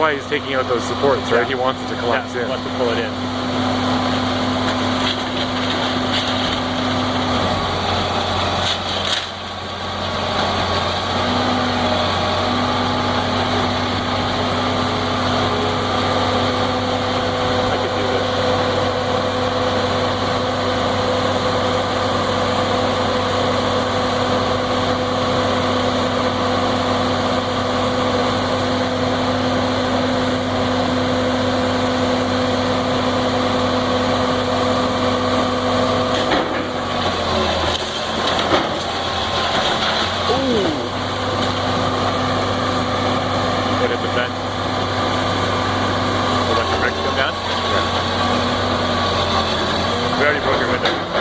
why he's taking out those supports, right? Yeah. He wants it to collapse He in. wants to pull it in. I could do this. What is the vent? Will let the brakes come down? We already broke your window.